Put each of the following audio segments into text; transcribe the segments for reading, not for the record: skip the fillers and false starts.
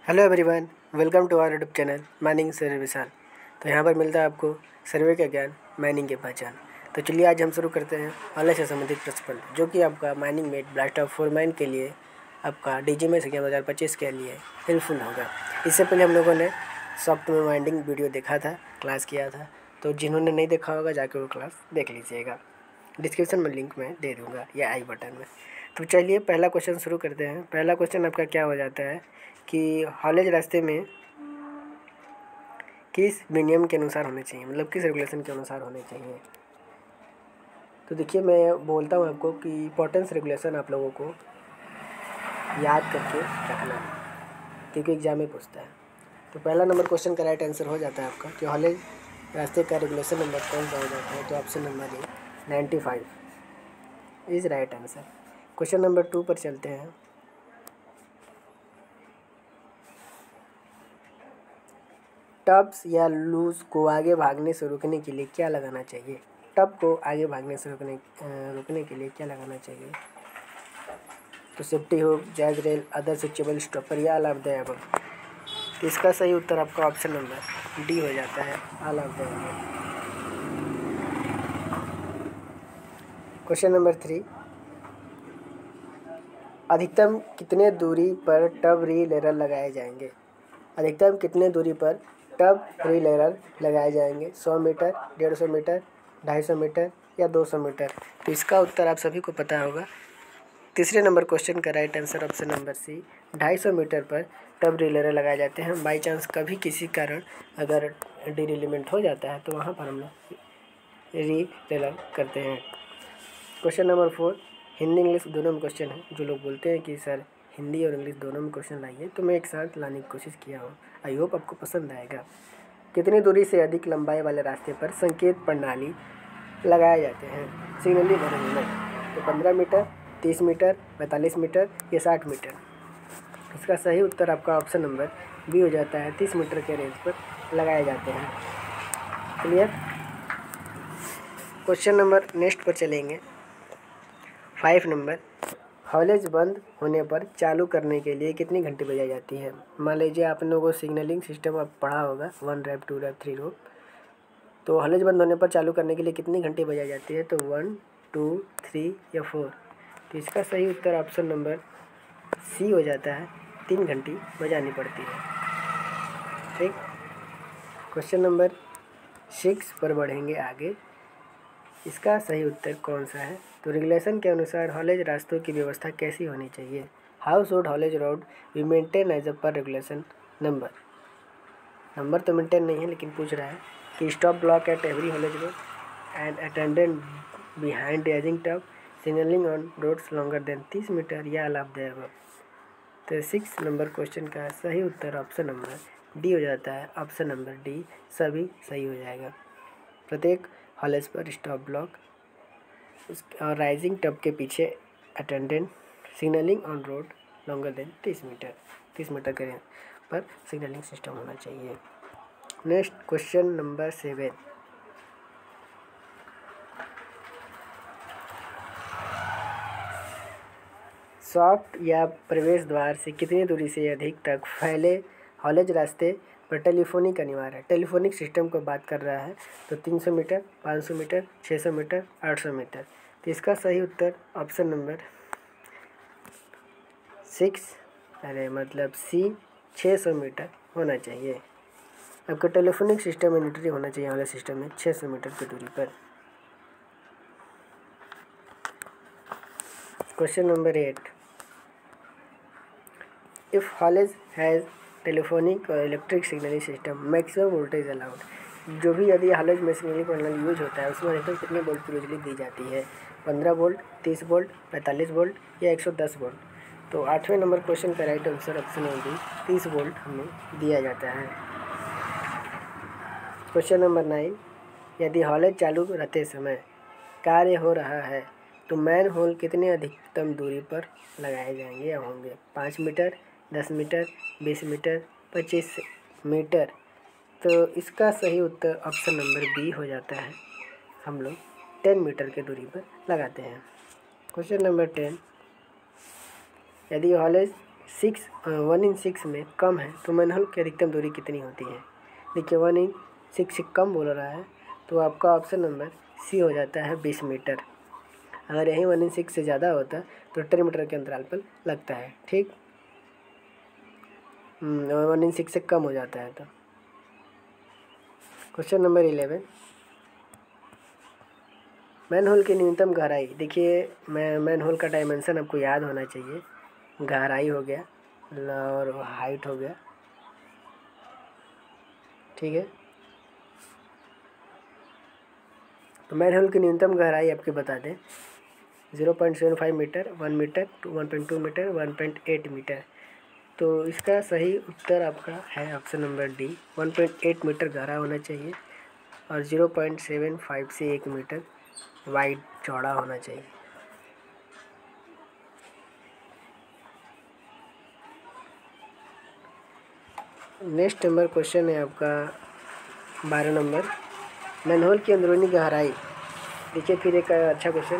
Hello everyone, welcome to our YouTube channel mining survey Vishal. तो यहाँ पर मिलता है आपको सर्वे का ज्ञान, माइनिंग की पहचान। तो चलिए आज हम शुरू करते हैं हॉलेज से संबंधित प्रश्न, जो कि आपका माइनिंग में ब्लास्ट ऑफ फोर माइन के लिए आपका DGMS एग्जाम 2025 के लिए हेल्पफुल होगा। इससे पहले हम लोगों ने सॉफ्ट में माइनिंग वीडियो देखा था, क्लास किया था। तो जिन्होंने नहीं देखा होगा जाके वो क्लास देख लीजिएगा, डिस्क्रिप्शन में लिंक में दे दूँगा या आई बटन में। तो चलिए पहला क्वेश्चन शुरू करते हैं। पहला क्वेश्चन आपका क्या हो जाता है कि हॉलेज रास्ते में किस विनियम के अनुसार होने चाहिए, मतलब किस रेगुलेशन के अनुसार होने चाहिए। तो देखिए मैं बोलता हूँ आपको कि इंपॉर्टेंस रेगुलेशन आप लोगों को याद करके रखना है, क्योंकि एग्जाम में पूछता है। तो पहला नंबर क्वेश्चन का राइट आंसर हो जाता है आपका कि हॉलेज रास्ते का रेगुलेशन नंबर कौन सा हो जाता है। तो option number A 95 is right answer. Question number 2 पर चलते हैं। टब्स या लूज को आगे भागने से रोकने के लिए क्या लगाना चाहिए। टब को आगे भागने से रोकने के लिए क्या लगाना चाहिए। तो safety hook, jazz rail, other switchable stopper या ऑल ऑफ द अबव। तो इसका सही उत्तर आपका ऑप्शन नंबर डी हो जाता है, all of the above. Question number 3, अधिकतम कितने दूरी पर टब रीलेरर लगाए जाएंगे। अधिकतम कितने दूरी पर टब रीलेरर लगाए जाएंगे। 100 मीटर, 150 मीटर, 250 मीटर या 200 मीटर। तो इसका उत्तर आप सभी को पता होगा। तीसरे नंबर क्वेश्चन का right answer option number C 250 metre पर टब रीलेरर लगाए जाते हैं। बाई चांस कभी किसी कारण अगर डीरिलीमेंट हो जाता है तो वहाँ पर हम लोग रीलेरर करते हैं। क्वेश्चन नंबर 4, हिंदी इंग्लिश दोनों में क्वेश्चन है। जो लोग बोलते हैं कि सर हिंदी और इंग्लिश दोनों में क्वेश्चन लाइए, तो मैं एक साथ लाने की कोशिश किया हूँ। आई होप आपको पसंद आएगा। कितनी दूरी से अधिक लंबाई वाले रास्ते पर संकेत प्रणाली लगाए जाते हैं। सिग्नली अरेंजमेंट। तो 15 मीटर, 30 मीटर, 45 मीटर या 60 मीटर। इसका सही उत्तर आपका ऑप्शन नंबर बी हो जाता है, 30 मीटर के रेंज पर लगाए जाते हैं। क्लियर। क्वेश्चन नंबर नेक्स्ट पर चलेंगे। 5 नंबर, हॉलेज बंद होने पर चालू करने के लिए कितनी घंटी बजाई जाती है। मान लीजिए आप लोगों को सिग्नलिंग सिस्टम आप पढ़ा होगा, 1 रैप, 2 रैप, 3 रैप। तो हॉलेज बंद होने पर चालू करने के लिए कितनी घंटी बजाई जाती है। तो 1, 2, 3 या 4। तो इसका सही उत्तर ऑप्शन नंबर सी हो जाता है, 3 घंटी बजानी पड़ती है। ठीक। क्वेश्चन नंबर 6 पर बढ़ेंगे आगे। इसका सही उत्तर कौन सा है। तो रेगुलेशन के अनुसार हॉलेज रास्तों की व्यवस्था कैसी होनी चाहिए। How should haulage road be maintain as a per regulation. Number तो मेंटेन नहीं है, लेकिन पूछ रहा है कि stop block at every haulage road and attendant behind edging tub, signalling on roads longer than 30 metre या ऑल ऑफ द अबव। तो 6 नंबर क्वेश्चन का सही उत्तर ऑप्शन नंबर डी हो जाता है। ऑप्शन नंबर डी सभी सही हो जाएगा। प्रत्येक हॉलेज पर स्टॉप ब्लॉक और राइजिंग टब के पीछे attendant, signalling on road longer than 30 metre, 30 metre के पर सिग्नलिंग सिस्टम होना चाहिए। नेक्स्ट क्वेश्चन नंबर 7, सॉफ्ट या प्रवेश द्वार से कितनी दूरी से अधिक तक फैले हॉलेज रास्ते पर टेलीफोनिक अनिवार्य है। टेलीफोनिक सिस्टम को बात कर रहा है। तो 300 मीटर, 500 मीटर, 600 मीटर, 800 मीटर। तो इसका सही उत्तर ऑप्शन नंबर 6 मतलब सी 600 मीटर होना चाहिए। आपका टेलीफोनिक सिस्टम यूनिटरी होना चाहिए हॉलेज सिस्टम में 600 मीटर की दूरी पर। Question number 8, if haulage has telephonic और electric signalling system maximum voltage allowed. जो भी यदि हॉलेज में सिग्नलिंग प्रणाली यूज होता है उसमें अधिकतम कितने वोल्ट की बिजली दी जाती है। 15 वोल्ट, 30 वोल्ट, 45 वोल्ट या 110 वोल्ट। तो 8वें नंबर क्वेश्चन का राइट आंसर ऑप्शन होगी 30 वोल्ट हमें दिया जाता है। क्वेश्चन नंबर 9, यदि हॉलेज चालू रहते समय कार्य हो रहा है तो मैन होल कितने अधिकतम दूरी पर लगाए जाएंगे या होंगे। 5 मीटर, 10 मीटर, 20 मीटर, 25 मीटर। तो इसका सही उत्तर ऑप्शन नंबर बी हो जाता है, हम लोग 10 मीटर के दूरी पर लगाते हैं। क्वेश्चन नंबर 10, यदि हॉलेज 1/6 में कम है तो मैनहोल की अधिकतम दूरी कितनी होती है। देखिए 1/6 से कम बोल रहा है तो आपका ऑप्शन नंबर सी हो जाता है 20 मीटर। अगर यही 1/6 से ज़्यादा होता तो 10 मीटर के अंतराल पर लगता है। ठीक, 1/6 से कम हो जाता है तो। क्वेश्चन नंबर 11, मैनहोल की न्यूनतम गहराई। देखिए मैनहोल का डायमेंशन आपको याद होना चाहिए। गहराई हो गया और हाइट हो गया, ठीक है। तो मैनहोल की न्यूनतम गहराई आपके बता दें 0.75 मीटर, 1 मीटर, 1.2 मीटर, 1.8 मीटर। तो इसका सही उत्तर आपका है ऑप्शन नंबर डी, 1.8 मीटर गहरा होना चाहिए और 0.75 से 1 मीटर वाइड चौड़ा होना चाहिए। नेक्स्ट नंबर क्वेश्चन है आपका 12 नंबर, मैनहोल की अंदरूनी गहराई। देखिए फिर एक अच्छा क्वेश्चन,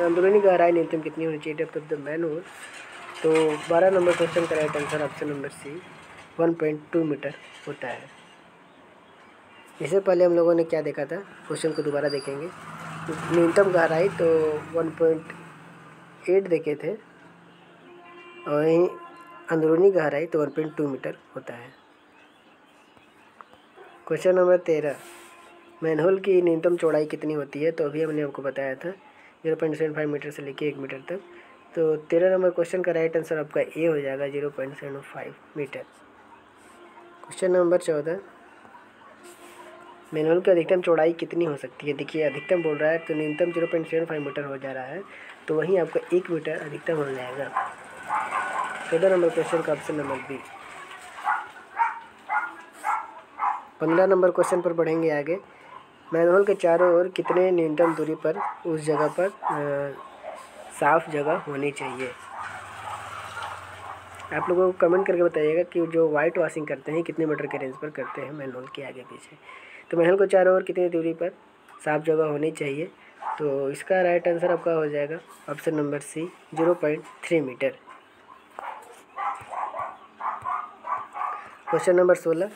अंदरूनी गहराई न्यूनतम कितनी होनी चाहिए डेप्थ ऑफ द मैनहोल। तो 12 नंबर क्वेश्चन का right answer option number C 1.2 metre होता है। इससे पहले हम लोगों ने क्या देखा था, क्वेश्चन को दोबारा देखेंगे। न्यूनतम गहराई तो 1.8 देखे थे और वहीं अंदरूनी गहराई तो 1.2 मीटर होता है। क्वेश्चन नंबर 13, मैनहोल की न्यूनतम चौड़ाई कितनी होती है। तो अभी हमने आपको बताया था 0.75 मीटर से लेके 1 मीटर तक। तो 13 नंबर क्वेश्चन का राइट आंसर आपका ए हो जाएगा 0.75 मीटर। क्वेश्चन नंबर 14, मैनहोल की अधिकतम चौड़ाई कितनी हो सकती है। देखिए अधिकतम बोल रहा है तो न्यूनतम 0.75 मीटर हो जा रहा है तो वहीं आपका 1 मीटर अधिकतम हो जाएगा। 14 नंबर क्वेश्चन का option number B. 15 number question पर बढ़ेंगे आगे। मैनहोल के चारों ओर कितने न्यूनतम दूरी पर उस जगह पर साफ जगह होनी चाहिए। आप लोगों को कमेंट करके बताइएगा कि जो वाइट वॉशिंग करते हैं कितने मीटर के रेंज पर करते हैं मैनहोल के आगे पीछे। तो मैनहोल को चारों ओर कितनी दूरी पर साफ जगह होनी चाहिए। तो इसका राइट आंसर आपका हो जाएगा option number C 0.3 metre. Question number 16,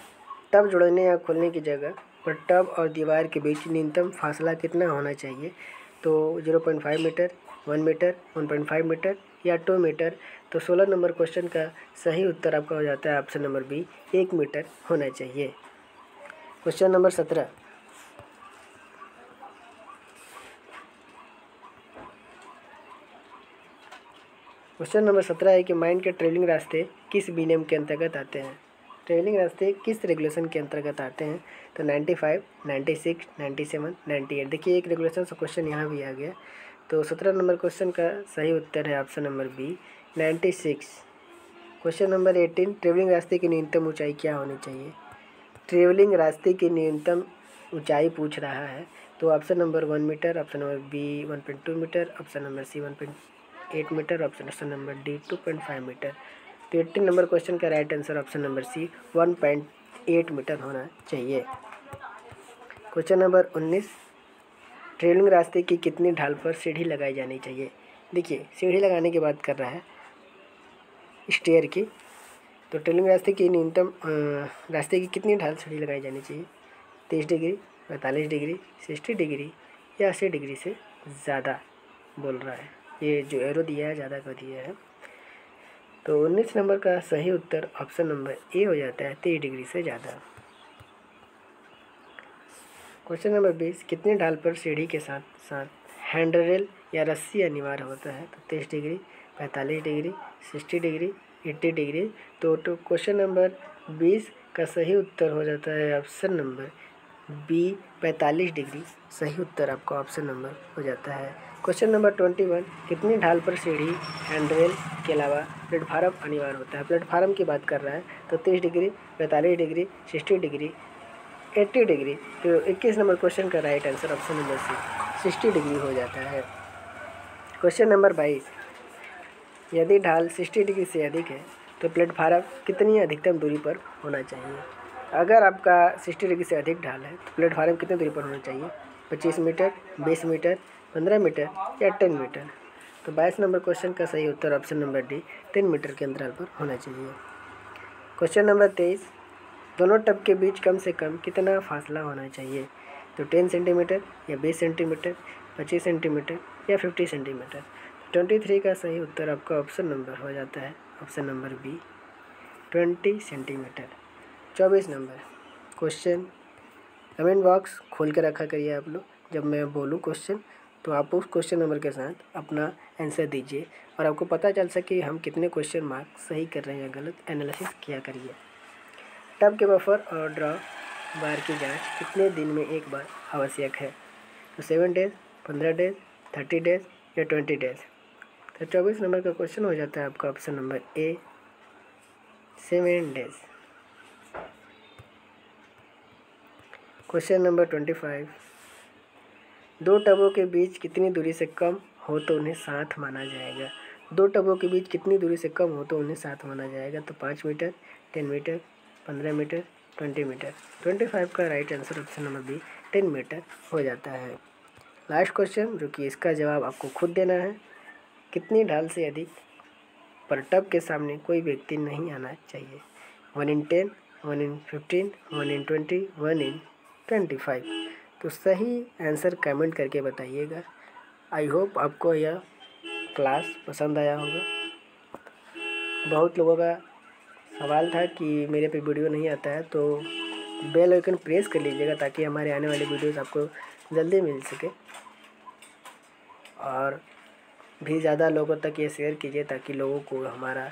tub जोड़ने या खोलने की जगह पर टब और दीवार के बीच न्यूनतम फासला कितना होना चाहिए। तो 0.5 मीटर, 1 मीटर, 1.5 मीटर या 2 मीटर। तो 16 नंबर क्वेश्चन का सही उत्तर आपका हो जाता है ऑप्शन नंबर बी 1 मीटर होना चाहिए। क्वेश्चन नंबर 17, क्वेश्चन नंबर 17 है कि माइन के ट्रेवलिंग रास्ते किस विनियम के अंतर्गत आते हैं। ट्रेवलिंग रास्ते किस रेगुलेशन के अंतर्गत आते हैं। तो 95, 96, 97, 98। देखिए एक रेगुलेशन से क्वेश्चन यहाँ भी आ गया। तो 17 नंबर क्वेश्चन का सही उत्तर है option number B 96। Question number 18, travelling रास्ते की न्यूनतम ऊंचाई क्या होनी चाहिए। ट्रेवलिंग रास्ते की न्यूनतम ऊंचाई पूछ रहा है तो option number 1 metre, option number B 1.2 metre, option number C 1.8 metre, option number D 2.5 metre. तो 18 नंबर क्वेश्चन का right answer option number C 1.8 metre होना चाहिए। क्वेश्चन नंबर 19, ट्रेवलिंग रास्ते की कितनी ढाल पर सीढ़ी लगाई जानी चाहिए। देखिए सीढ़ी लगाने की बात कर रहा है स्टेयर की। तो ट्रेवलिंग रास्ते की न्यूनतम रास्ते की कितनी ढाल सीढ़ी लगाई जानी चाहिए। 30 डिग्री, 45 डिग्री, 60 डिग्री या 80 डिग्री से ज़्यादा बोल रहा है। ये जो एरो दिया है ज़्यादा का दिया है। तो 19 नंबर का सही उत्तर ऑप्शन नंबर ए हो जाता है 30 डिग्री से ज़्यादा। क्वेश्चन नंबर 20, कितनी ढाल पर सीढ़ी के साथ साथ हैंडरेल या रस्सी अनिवार्य होता है। तो 30 डिग्री, 45 डिग्री, 60 डिग्री, 80 डिग्री। तो क्वेश्चन नंबर 20 का सही उत्तर हो जाता है ऑप्शन नंबर बी 45 डिग्री। सही उत्तर आपका ऑप्शन नंबर हो जाता है। क्वेश्चन नंबर 21, कितनी ढाल पर सीढ़ी हैंडरेल के अलावा प्लेटफार्म अनिवार्य होता है। प्लेटफार्म की बात कर रहा है तो 30 डिग्री, 45 डिग्री, 60 डिग्री, 80 डिग्री। तो 21 नंबर क्वेश्चन का right answer option number C 60 degree हो जाता है। क्वेश्चन नंबर 22, यदि ढाल 60 डिग्री से अधिक है तो प्लेटफार्म कितनी अधिकतम दूरी पर होना चाहिए। अगर आपका 60 डिग्री से अधिक ढाल है तो प्लेटफार्म कितनी दूरी पर होना चाहिए। 25 मीटर, 20 मीटर, 15 मीटर या 10 मीटर। तो 22 नंबर क्वेश्चन का सही उत्तर ऑप्शन नंबर डी 10 मीटर के अंतराल पर होना चाहिए। क्वेश्चन नंबर 23, दोनों टब के बीच कम से कम कितना फासला होना चाहिए? तो 10 सेंटीमीटर या 20 सेंटीमीटर, 25 सेंटीमीटर या 50 सेंटीमीटर। 23 का सही उत्तर आपका ऑप्शन नंबर हो जाता है option number B 20 centimetre. 24 number question, comment box खोल के रखा करिए आप लोग, जब मैं बोलूँ क्वेश्चन तो आप उस क्वेश्चन नंबर के साथ अपना आंसर दीजिए और आपको पता चल सके हम कितने क्वेश्चन मार्क सही कर रहे हैं या गलत, एनालिसिस किया करिए। टब के बफर और ड्रॉ बार की जांच कितने दिन में एक बार आवश्यक है? तो 7 डेज, 15 डेज, 30 डेज या 20 डेज। तो 24 नंबर का क्वेश्चन हो जाता है आपका option number A 7 days. Question number 25, दो टबों के बीच कितनी दूरी से कम हो तो उन्हें साथ माना जाएगा? दो टबों के बीच कितनी दूरी से कम हो तो उन्हें साथ माना जाएगा? तो 5 मीटर, 10 मीटर, 15 मीटर, 20 मीटर। 25 का right answer option number B 10 metre हो जाता है। लास्ट क्वेश्चन, जो कि इसका जवाब आपको खुद देना है, कितनी ढाल से अधिक पर टब के सामने कोई व्यक्ति नहीं आना चाहिए? 1 in 10, 1 in 15, 1 in 20, 1 in 25। तो सही आंसर कमेंट करके बताइएगा। आई होप आपको यह क्लास पसंद आया होगा। बहुत लोगों का सवाल था कि मेरे पे वीडियो नहीं आता है, तो बेल आइकन प्रेस कर लीजिएगा ताकि हमारे आने वाली वीडियोस आपको जल्दी मिल सके, और भी ज़्यादा लोगों तक ये शेयर कीजिए ताकि लोगों को हमारा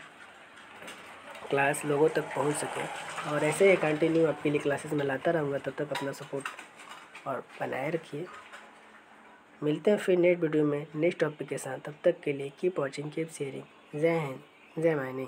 क्लास लोगों तक पहुंच सके। और ऐसे ही कंटिन्यू आपके लिए क्लासेस में लाता रहूँगा। तब तक अपना सपोर्ट और बनाए रखिए। मिलते हैं फिर नेक्स्ट वीडियो में नेक्स्ट टॉपिक के साथ। तब तक के लिए कीप वॉचिंग, कीप शेयरिंग। जय हिंद, जय मायनी।